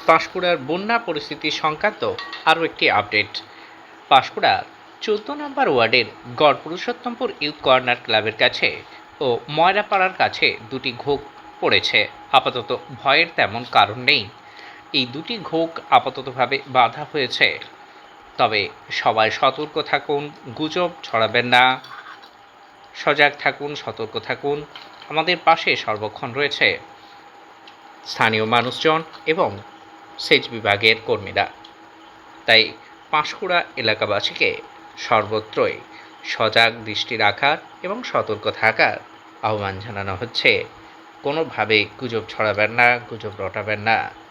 পাঁশকুড়ার বন্যা পরিস্থিতি সংক্রান্ত আরও একটি আপডেট। পাঁশকুড়া 14 নম্বর ওয়ার্ডের গড় পুরুষোত্তমপুর ইউথ কর্নার ক্লাবের কাছে ও ময়রাপাড়ার কাছে দুটি ঘোক পড়েছে। আপাতত ভয়ের তেমন কারণ নেই। এই দুটি ঘোক আপাততভাবে বাধা হয়েছে। তবে সবাই সতর্ক থাকুন, গুজব ছড়াবেন না, সজাগ থাকুন, সতর্ক থাকুন। আমাদের পাশে সর্বক্ষণ রয়েছে স্থানীয় মানুষজন এবং সেচ বিভাগের কর্মীরা। তাই পাঁশকুড়া এলাকাবাসীকে সর্বত্রই সজাগ দৃষ্টি রাখার এবং সতর্ক থাকার আহ্বান জানানো হচ্ছে। কোনোভাবে গুজব ছড়াবেন না, গুজব রটাবেন না।